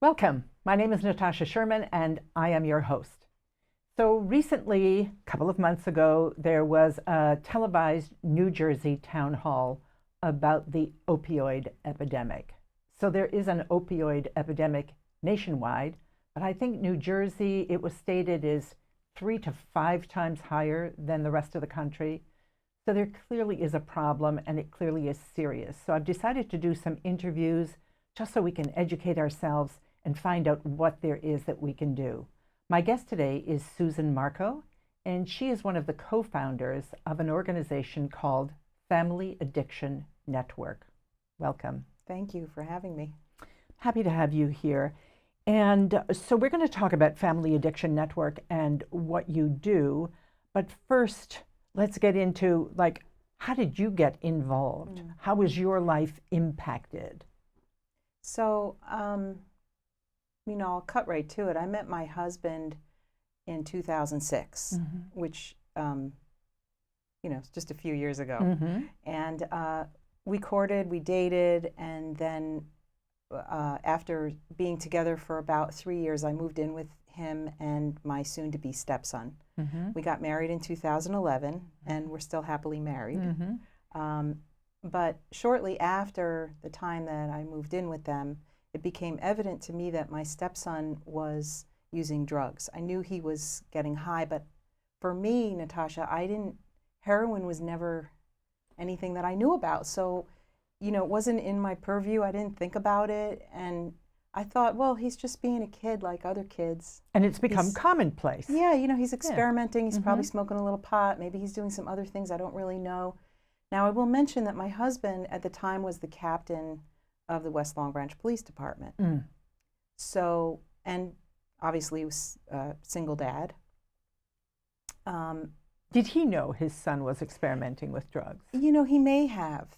Welcome. My name is Natasha Sherman, and I am your host. So recently, a couple of months ago, there was a televised New Jersey town hall about the opioid epidemic. So there is an opioid epidemic nationwide, but I think New Jersey, it was stated, is 3 to 5 times higher than the rest of the country. So there clearly is a problem, and it clearly is serious. So I've decided to do some interviews just so we can educate ourselves and find out what there is that we can do. My guest today is Susan Marco, and she is one of the co-founders of an organization called Family Addiction Network. Welcome. Thank you for having me. Happy to have you here. And so we're going to talk about Family Addiction Network and what you do. But first, let's get into, how did you get involved? How was your life impacted? So, I'll cut right to it. I met my husband in 2006, which, is just a few years ago. And we courted, we dated, and then after being together for about 3 years, I moved in with him and my soon-to-be stepson. We got married in 2011, and we're still happily married. But shortly after the time that I moved in with them, it became evident to me that my stepson was using drugs. I knew he was getting high, but for me, Natasha, heroin was never anything that I knew about. So, it wasn't in my purview. I didn't think about it. And I thought, well, he's just being a kid like other kids. And it's become commonplace. Yeah, he's experimenting. He's probably smoking a little pot. Maybe he's doing some other things I don't really know. Now, I will mention that my husband at the time was the captain of the West Long Branch Police Department. So, and obviously he was a single dad. Did he know his son was experimenting with drugs? He may have.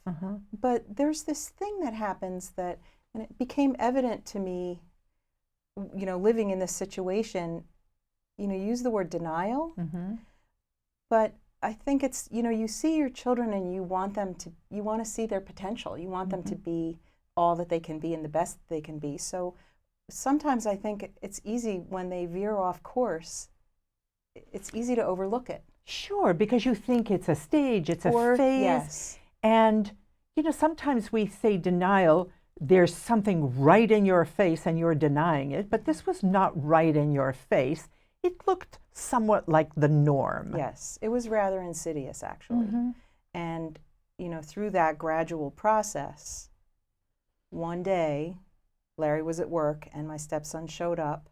But there's this thing that happens and it became evident to me, living in this situation, use the word denial. But I think it's, you see your children and you want to see their potential. You want them to be all that they can be and the best they can be. So sometimes I think it's easy when they veer off course, it's easy to overlook it. Sure, because you think it's a stage, it's a phase. Yes. And, sometimes we say denial, there's something right in your face and you're denying it, but this was not right in your face. It looked somewhat like the norm. Yes, it was rather insidious, actually. And, through that gradual process, one day, Larry was at work and my stepson showed up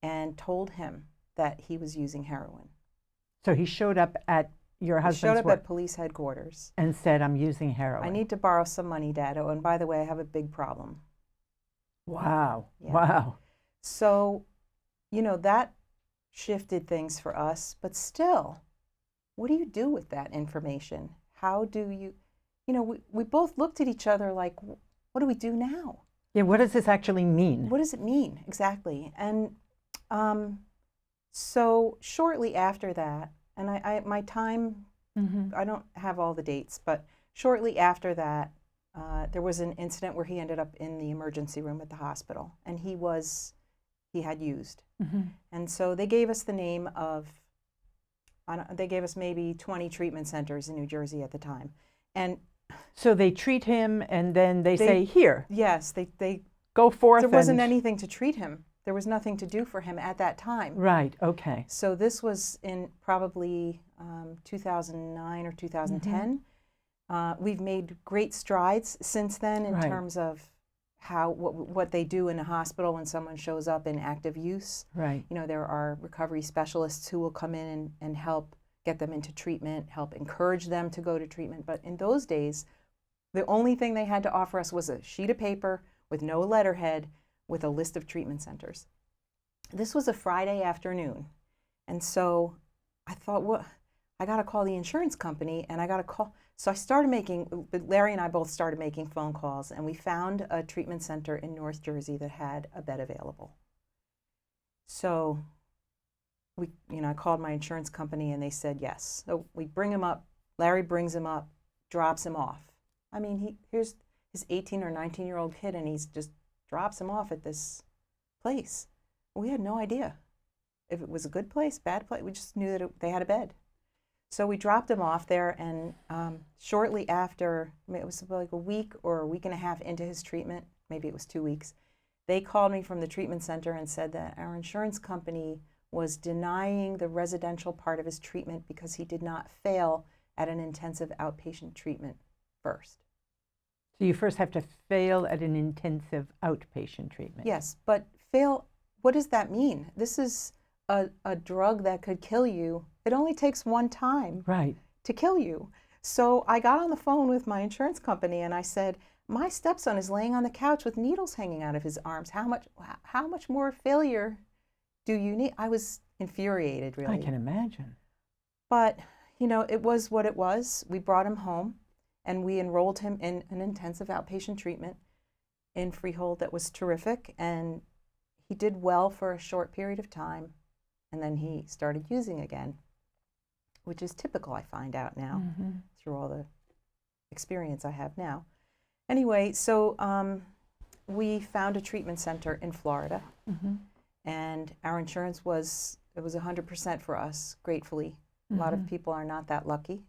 and told him that he was using heroin. So he showed up at your husband's work. He showed up work at police headquarters. And said, I'm using heroin. I need to borrow some money, Dad. Oh, and by the way, I have a big problem. Wow. Yeah. Wow. So, that shifted things for us. But still, what do you do with that information? How do you, we both looked at each other like, what do we do now? Yeah, what does this actually mean? What does it mean, exactly? And so shortly after that, and my time, I don't have all the dates, but shortly after that, there was an incident where he ended up in the emergency room at the hospital, and he had used. And so they gave us the name of, they gave us maybe 20 treatment centers in New Jersey at the time. And so they treat him and then they say, here. Yes, they go forth. There wasn't anything to treat him. There was nothing to do for him at that time. Right, okay. So this was in probably 2009 or 2010. We've made great strides since then in terms of what they do in a hospital when someone shows up in active use. Right. There are recovery specialists who will come in and help get them into treatment, help encourage them to go to treatment. But in those days, the only thing they had to offer us was a sheet of paper with no letterhead with a list of treatment centers. This was a Friday afternoon. And so I thought, I got to call the insurance company and I got to call. So Larry and I both started making phone calls, and we found a treatment center in North Jersey that had a bed available. So I called my insurance company and they said yes. So we bring him up, Larry brings him up, drops him off. I mean, here's his 18 or 19-year-old kid, and he's just drops him off at this place. We had no idea if it was a good place, bad place. We just knew that they had a bed. So we dropped him off there, and shortly after, it was like a week or a week and a half into his treatment, maybe it was 2 weeks, they called me from the treatment center and said that our insurance company was denying the residential part of his treatment because he did not fail at an intensive outpatient treatment first. So you first have to fail at an intensive outpatient treatment. Yes, but fail, what does that mean? This is a drug that could kill you. It only takes one time to kill you. So I got on the phone with my insurance company and I said, my stepson is laying on the couch with needles hanging out of his arms. How much more failure do you need? I was infuriated, really. I can imagine. But, it was what it was. We brought him home and we enrolled him in an intensive outpatient treatment in Freehold that was terrific. And he did well for a short period of time. And then he started using again, which is typical, I find out now, through all the experience I have now. Anyway, so we found a treatment center in Florida, and our insurance was 100% for us, gratefully. A lot of people are not that lucky.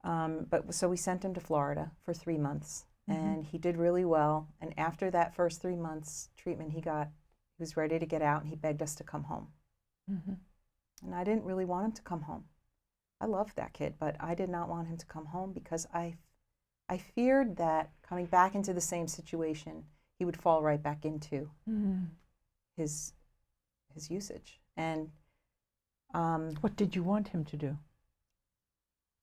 But so we sent him to Florida for 3 months, and he did really well. And after that first 3 months treatment, he was ready to get out, and he begged us to come home. And I didn't really want him to come home. I loved that kid, but I did not want him to come home because I feared that coming back into the same situation, he would fall right back into his usage. And what did you want him to do?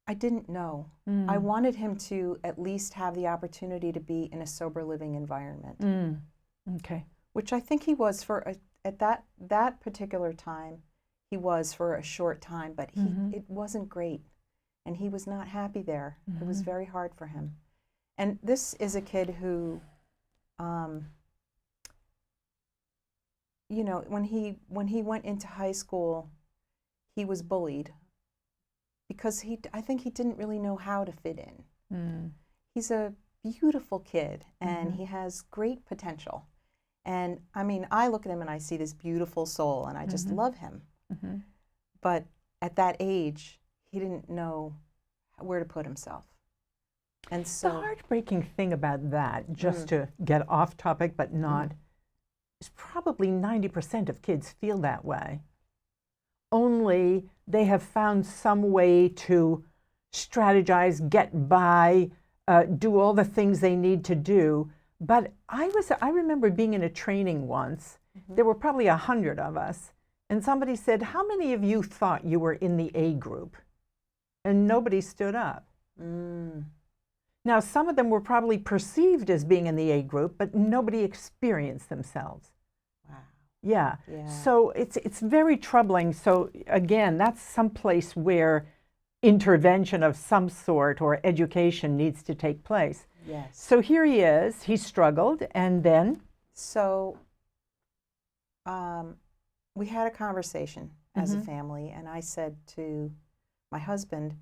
I didn't know. I wanted him to at least have the opportunity to be in a sober living environment. Okay. Which I think he was at that particular time. He was for a short time, but it wasn't great. And he was not happy there. It was very hard for him. And this is a kid who, when he went into high school, he was bullied because I think he didn't really know how to fit in. He's a beautiful kid, and he has great potential. And I mean, I look at him and I see this beautiful soul, and I just love him. But at that age, he didn't know where to put himself. And so the heartbreaking thing about that, just to get off topic but not, is probably 90% of kids feel that way. Only they have found some way to strategize, get by, do all the things they need to do. But I remember being in a training once. There were probably 100 of us. And somebody said, how many of you thought you were in the A group? And nobody stood up. Now, some of them were probably perceived as being in the A group, but nobody experienced themselves. Wow. Yeah. So it's very troubling. So again, that's someplace where intervention of some sort or education needs to take place. Yes. So here he is. He struggled, and then? So we had a conversation as a family, and I said to my husband,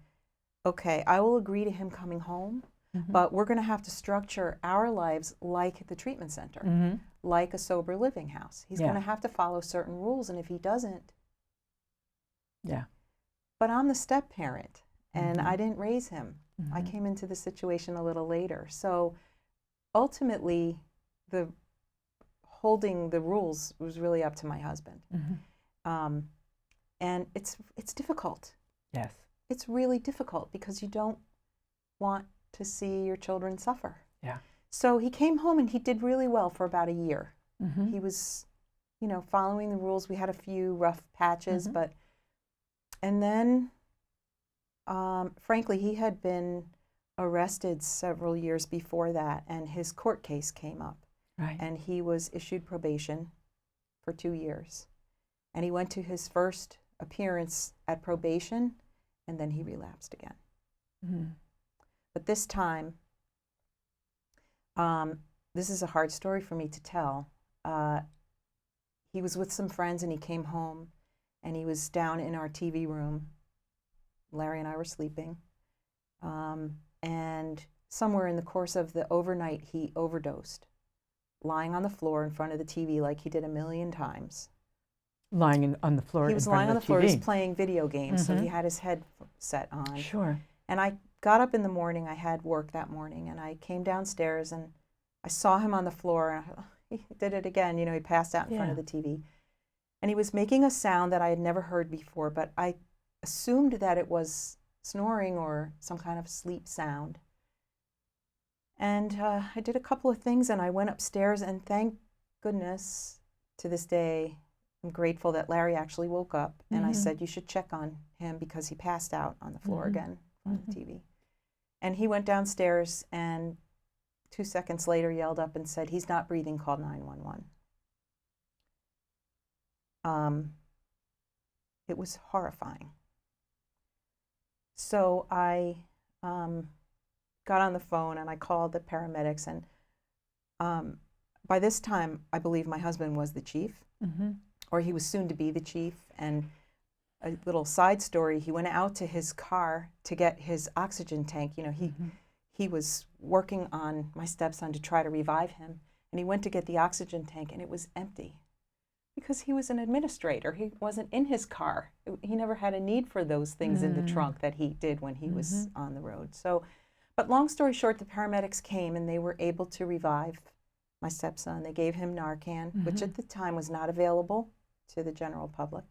okay, I will agree to him coming home, but we're going to have to structure our lives like the treatment center, like a sober living house. He's going to have to follow certain rules, and if he doesn't, but I'm the step parent, and I didn't raise him. I came into the situation a little later. So ultimately, the holding the rules was really up to my husband. And it's difficult. Yes. It's really difficult because you don't want to see your children suffer. Yeah. So he came home and he did really well for about a year. He was, following the rules. We had a few rough patches, and then, frankly, he had been arrested several years before that, and his court case came up. Right. And he was issued probation for 2 years. And he went to his first appearance at probation, and then he relapsed again. But this time, this is a hard story for me to tell. He was with some friends, and he came home, and he was down in our TV room. Larry and I were sleeping. And somewhere in the course of the overnight, he overdosed lying on the floor in front of the TV like he did a million times. Lying on the floor. He was lying on the floor. He was playing video games, so he had his head set on. Sure. And I got up in the morning. I had work that morning, and I came downstairs, and I saw him on the floor. And he did it again. You know, he passed out in front of the TV. And he was making a sound that I had never heard before, but I assumed that it was snoring or some kind of sleep sound. And I did a couple of things, and I went upstairs, and thank goodness to this day, I'm grateful that Larry actually woke up, and I said, you should check on him because he passed out on the floor again on the TV. And he went downstairs, and 2 seconds later yelled up and said, he's not breathing, call 911. It was horrifying. So I got on the phone and I called the paramedics, and by this time I believe my husband was the chief, or he was soon to be the chief. And a little side story, he went out to his car to get his oxygen tank. You know, he was working on my stepson to try to revive him, and he went to get the oxygen tank, and it was empty because he was an administrator. He wasn't in his car. He never had a need for those things in the trunk that he did when he was on the road. So, but long story short, the paramedics came, and they were able to revive my stepson. They gave him Narcan, which at the time was not available to the general public.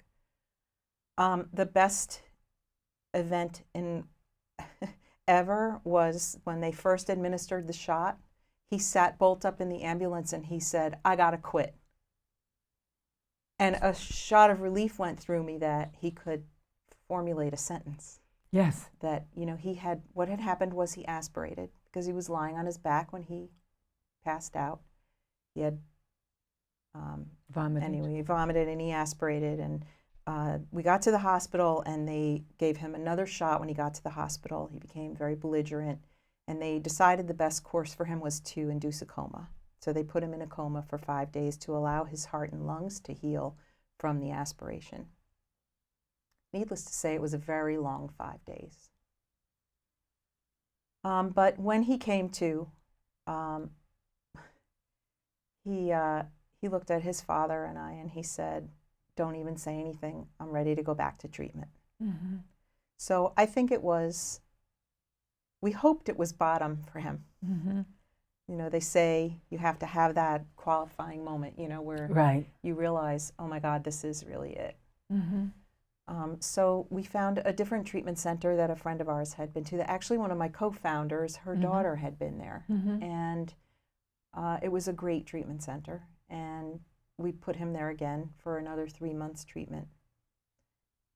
The best event in ever was when they first administered the shot. He sat bolt up in the ambulance and he said, I gotta quit. And a shot of relief went through me that he could formulate a sentence. Yes. That, you know, what had happened was he aspirated because he was lying on his back when he passed out. He had vomited. Anyway, he vomited and he aspirated, and we got to the hospital, and they gave him another shot. When he got to the hospital, he became very belligerent, and they decided the best course for him was to induce a coma. So they put him in a coma for 5 days to allow his heart and lungs to heal from the aspiration. Needless to say, it was a very long 5 days. But when he came to, he looked at his father and I, and he said, don't even say anything. I'm ready to go back to treatment. So I think we hoped it was bottom for him. You know, they say you have to have that qualifying moment, you know, where you realize, oh my God, this is really it. So we found a different treatment center that a friend of ours had been to. Actually, one of my co-founders, her daughter had been there. And it was a great treatment center. And we put him there again for another 3 months treatment.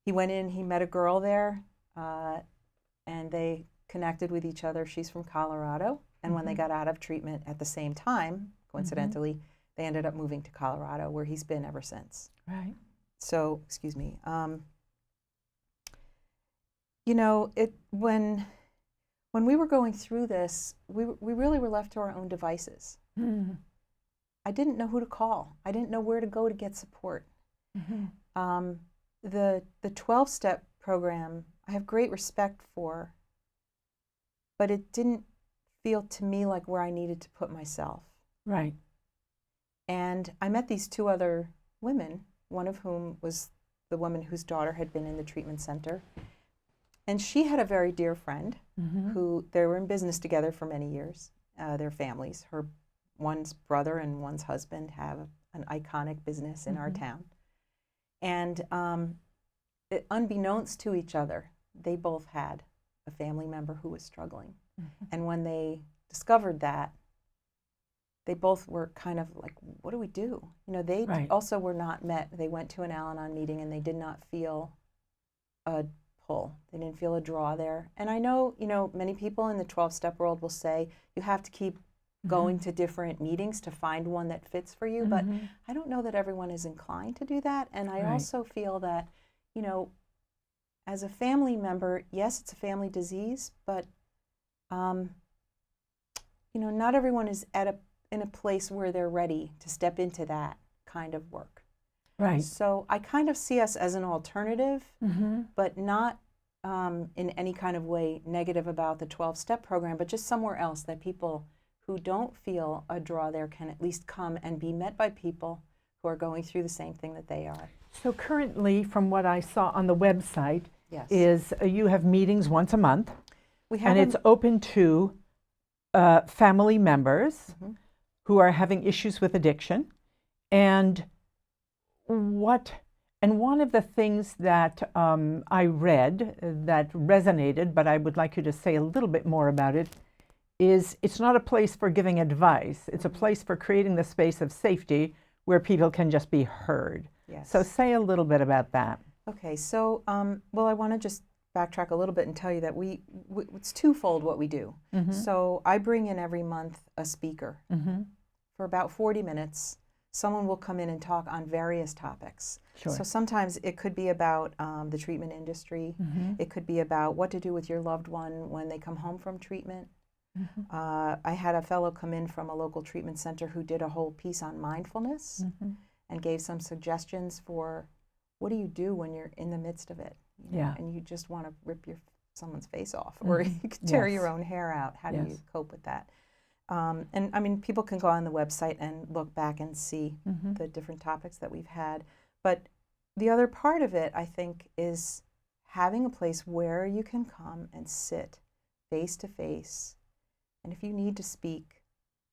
He went in, he met a girl there, and they connected with each other. She's from Colorado. And when they got out of treatment at the same time, coincidentally, they ended up moving to Colorado, where he's been ever since. Right. So, excuse me. You know, when we were going through this, we really were left to our own devices. I didn't know who to call. I didn't know where to go to get support. The 12-step program I have great respect for, but it didn't feel to me like where I needed to put myself. Right. And I met these 2 other women, one of whom was the woman whose daughter had been in the treatment center. And she had a very dear friend who they were in business together for many years, their families. One's brother and one's husband have an iconic business in our town. And unbeknownst to each other, they both had a family member who was struggling. And when they discovered that, they both were kind of like, what do we do? You know, they also were not met. They went to an Al-Anon meeting and they did not feel a pull. They didn't feel a draw there. And I know, you know, many people in the 12-step world will say you have to keep going to different meetings to find one that fits for you. But I don't know that everyone is inclined to do that. And I also feel that, you know, as a family member, yes, it's a family disease, but, you know, not everyone is in a place where they're ready to step into that kind of work. Right. So I kind of see us as an alternative, but not in any kind of way negative about the 12-step program, but just somewhere else that people who don't feel a draw there can at least come and be met by people who are going through the same thing that they are. So currently, from what I saw on the website, Yes. is you have meetings once a month, We have and it's open to family members who are having issues with addiction. And one of the things that I read that resonated, but I would like you to say a little bit more about it, is it's not a place for giving advice. It's a place for creating the space of safety where people can just be heard. Yes. So say a little bit about that. Okay, so, well, I want to just backtrack a little bit and tell you that it's twofold what we do. So I bring in every month a speaker for about 40 minutes. Someone will come in and talk on various topics. Sure. So sometimes it could be about the treatment industry. It could be about what to do with your loved one when they come home from treatment. I had a fellow come in from a local treatment center who did a whole piece on mindfulness and gave some suggestions for what do you do when you're in the midst of it, you know, Yeah. and you just want to rip someone's face off, or you could tear Yes. your own hair out. How do you Yes. cope with that? And I mean, people can go on the website and look back and see the different topics that we've had. But the other part of it, I think, is having a place where you can come and sit face to face. And if you need to speak,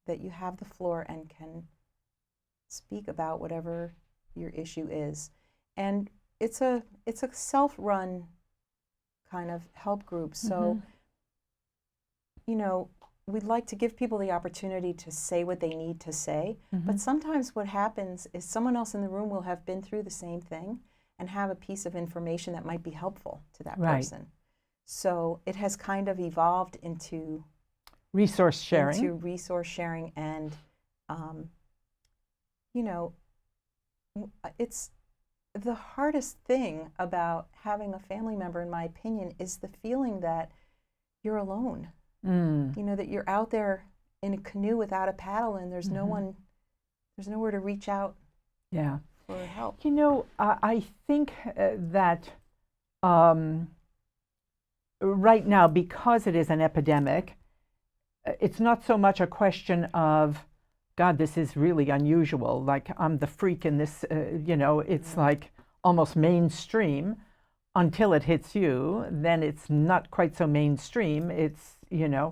that you have the floor and can speak about whatever your issue is. And it's a self-run kind of help group. So, you know, we'd like to give people the opportunity to say what they need to say. But sometimes what happens is someone else in the room will have been through the same thing and have a piece of information that might be helpful to that Right. person. So it has kind of evolved into Resource sharing. And, you know, it's the hardest thing about having a family member, in my opinion, is the feeling that you're alone. You know, that you're out there in a canoe without a paddle and there's no one, there's nowhere to reach out Yeah. for help. You know, I think that right now, because it is an epidemic, it's not so much a question of, God, this is really unusual. Like, I'm the freak in this, you know, it's like almost mainstream until it hits you. Then it's not quite so mainstream. It's, you know,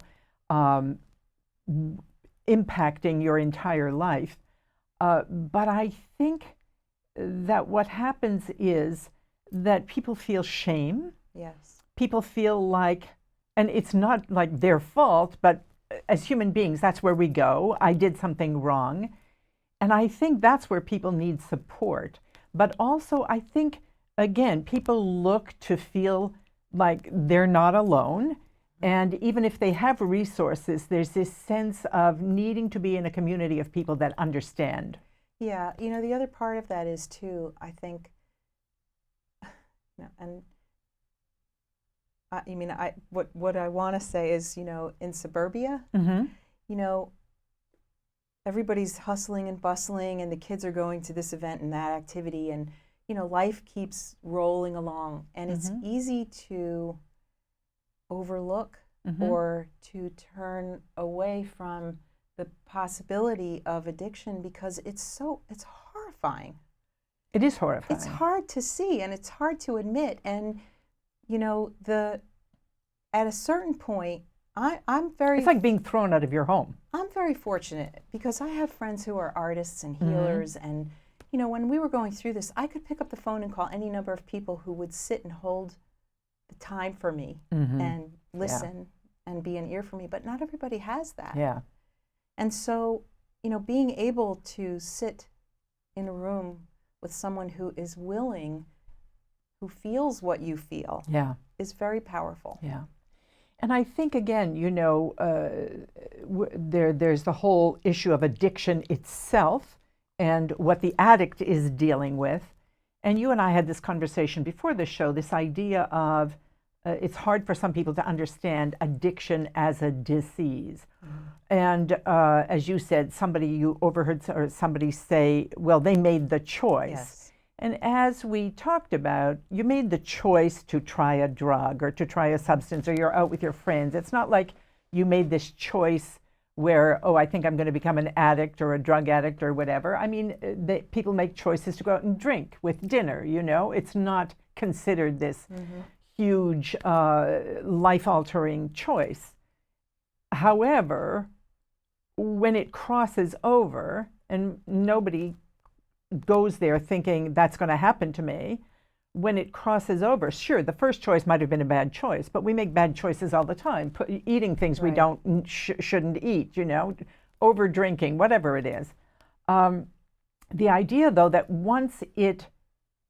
impacting your entire life. But I think that what happens is that people feel shame. Yes. People feel like, and it's not like their fault, but as human beings, that's where we go. I did something wrong. And I think that's where people need support. But also, I think, again, people look to feel like they're not alone. And even if they have resources, there's this sense of needing to be in a community of people that understand. Yeah, you know, the other part of that is too, I think, you know, and I mean, what I want to say is, you know, in suburbia, you know, everybody's hustling and bustling, and the kids are going to this event and that activity, and you know, life keeps rolling along, and it's easy to overlook or to turn away from the possibility of addiction because it's horrifying. It is horrifying. It's hard to see and it's hard to admit. And you know, at a certain point, I'm very. It's like being thrown out of your home. I'm very fortunate because I have friends who are artists and healers, and you know, when we were going through this, I could pick up the phone and call any number of people who would sit and hold the time for me and listen and be an ear for me. But not everybody has that. Yeah. And so, you know, being able to sit in a room with someone who is willing, who feels what you feel, is very powerful. Yeah. And I think, again, you know, there's the whole issue of addiction itself and what the addict is dealing with. And you and I had this conversation before the show, this idea of it's hard for some people to understand addiction as a disease. And as you said, you overheard somebody say, well, they made the choice. Yes. And as we talked about, you made the choice to try a drug or to try a substance, or you're out with your friends. It's not like you made this choice where, oh, I think I'm going to become an addict or a drug addict or whatever. I mean, people make choices to go out and drink with dinner, you know. It's not considered this huge life-altering choice. However, when it crosses over, and nobody goes there thinking that's going to happen to me, when it crosses over, sure, the first choice might have been a bad choice, but we make bad choices all the time, eating things we don't shouldn't eat, you know, over drinking, whatever it is. The idea, though, that once it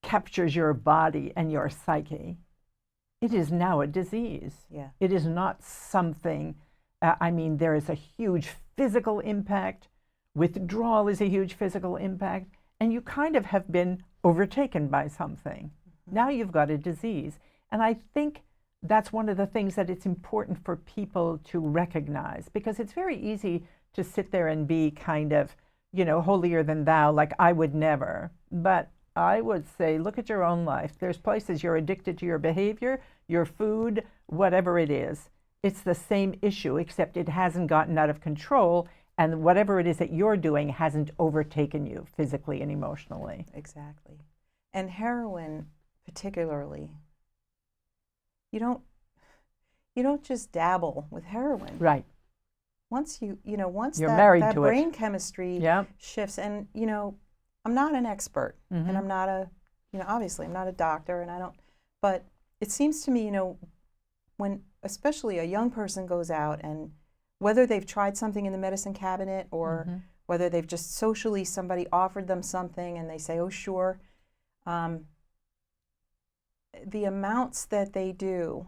captures your body and your psyche, it is now a disease. Yeah. It is not something, I mean, there is a huge physical impact. Withdrawal is a huge physical impact. And you kind of have been overtaken by something. Now you've got a disease. And I think that's one of the things that it's important for people to recognize, because it's very easy to sit there and be kind of, you know, holier than thou, like I would never. But I would say, look at your own life. There's places you're addicted to your behavior, your food, whatever it is. It's the same issue, except it hasn't gotten out of control. And whatever it is that you're doing hasn't overtaken you physically and emotionally. Exactly. And heroin, particularly, you don't just dabble with heroin. Right. Once once you're that, married that to brain it. chemistry shifts, and I'm not an expert, and I'm not obviously I'm not a doctor, and I don't, but it seems to me, when especially a young person goes out, and whether they've tried something in the medicine cabinet or whether they've just socially, somebody offered them something and they say, oh, sure. The amounts that they do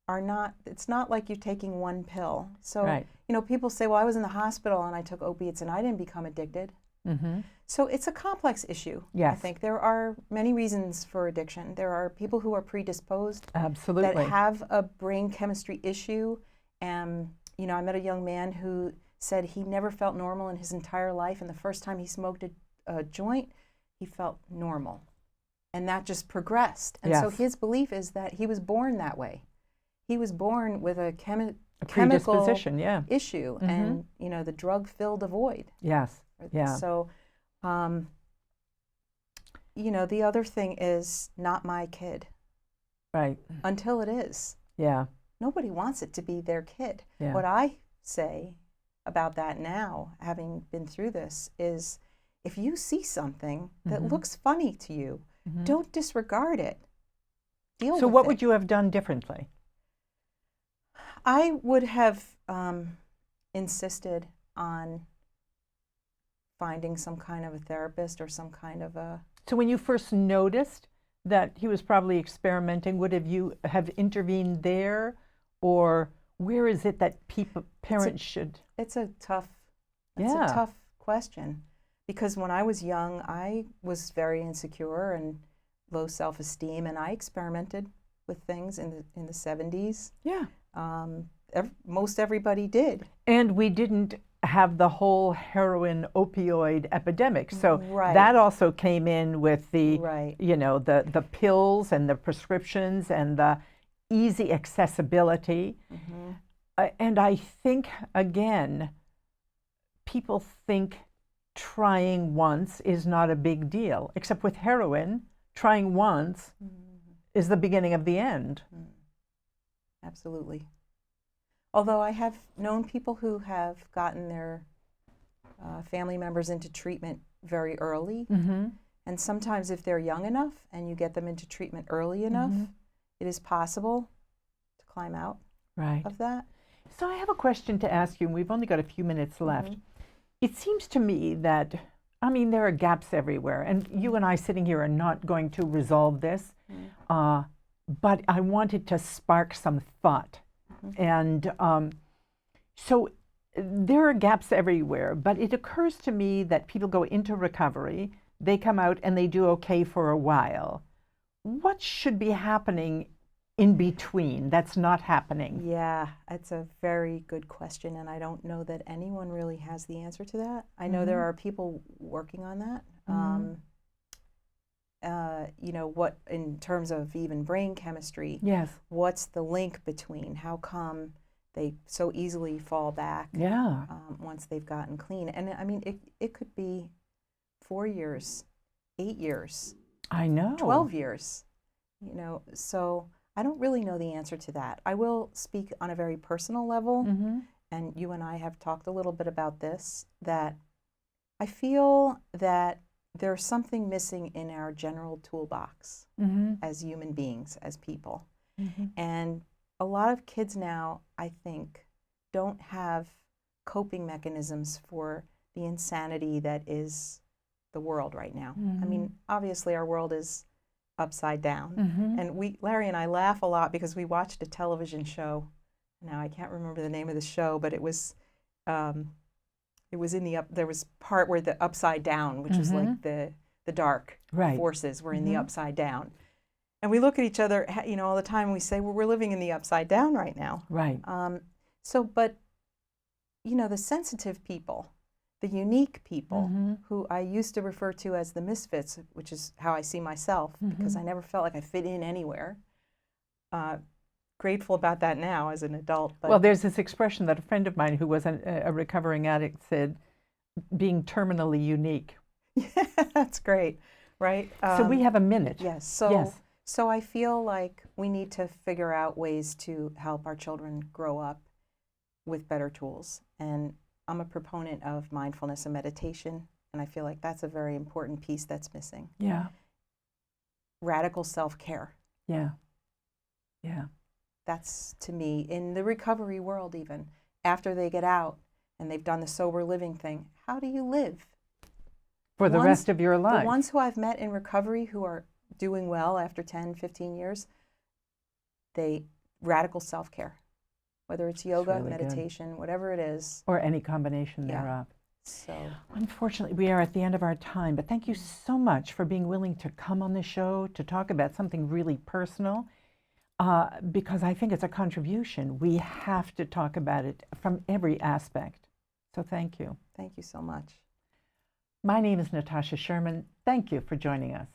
are not, it's not like you're taking one pill. So, people say, well, I was in the hospital and I took opiates and I didn't become addicted. So it's a complex issue. Yes. I think there are many reasons for addiction. There are people who are predisposed. Absolutely. That have a brain chemistry issue. And I met a young man who said he never felt normal in his entire life, and the first time he smoked a joint, he felt normal. And that just progressed. And so his belief is that he was born that way. He was born with a chemical issue, and the drug filled a void. Yes. Yeah. So, the other thing is not my kid. Right. Until it is. Yeah. Nobody wants it to be their kid. Yeah. What I say about that now, having been through this, is if you see something that looks funny to you, don't disregard it. Deal with it. So what would you have done differently? I would have insisted on finding some kind of a therapist or some kind of a... So when you first noticed that he was probably experimenting, would you have intervened there? Or where is it that parents should? It's a tough question, because when I was young, I was very insecure and low self-esteem, and I experimented with things in the 70s. Yeah. Most everybody did. And we didn't have the whole heroin opioid epidemic, so that also came in with the the pills and the prescriptions and the easy accessibility. And I think, again, people think trying once is not a big deal, except with heroin, trying once is the beginning of the end. Absolutely. Although I have known people who have gotten their family members into treatment very early. And sometimes if they're young enough and you get them into treatment early enough, it is possible to climb out of that. So I have a question to ask you, and we've only got a few minutes left. It seems to me that, there are gaps everywhere, and you and I sitting here are not going to resolve this, but I wanted to spark some thought. And so there are gaps everywhere, but it occurs to me that people go into recovery, they come out and they do okay for a while. What should be happening in between that's not happening? Yeah, it's a very good question, and I don't know that anyone really has the answer to that. I know there are people working on that. What in terms of even brain chemistry? Yes. What's the link between? How come they so easily fall back Yeah. once they've gotten clean. And I mean, it could be 4 years, 8 years, I know. 12 years, you know. So I don't really know the answer to that. I will speak on a very personal level, and you and I have talked a little bit about this, that I feel that there's something missing in our general toolbox as human beings, as people. And a lot of kids now, I think, don't have coping mechanisms for the insanity that is the world right now. I mean, obviously our world is upside down. And Larry and I laugh a lot because we watched a television show. Now I can't remember the name of the show, but it was in the there was part where the upside down, which was like the dark forces were in the upside down. And we look at each other, you know, all the time and we say, well, we're living in the upside down right now. Right. But, you know, the sensitive people, the unique people who I used to refer to as the misfits, which is how I see myself, because I never felt like I fit in anywhere. Grateful about that now as an adult. But well, there's this expression that a friend of mine who was a recovering addict said, being terminally unique. Yeah, that's great, right? So we have a minute. Yes. So I feel like we need to figure out ways to help our children grow up with better tools. And I'm a proponent of mindfulness and meditation, and I feel like that's a very important piece that's missing. Yeah. Radical self-care. Yeah. Yeah. That's, to me, in the recovery world even, after they get out and they've done the sober living thing, how do you live? For the rest of your life. The ones who I've met in recovery who are doing well after 10, 15 years, radical self-care, whether it's yoga, really meditation, whatever it is. Or any combination thereof. So, unfortunately, we are at the end of our time, but thank you so much for being willing to come on the show to talk about something really personal, because I think it's a contribution. We have to talk about it from every aspect. So thank you. Thank you so much. My name is Natasha Sherman. Thank you for joining us.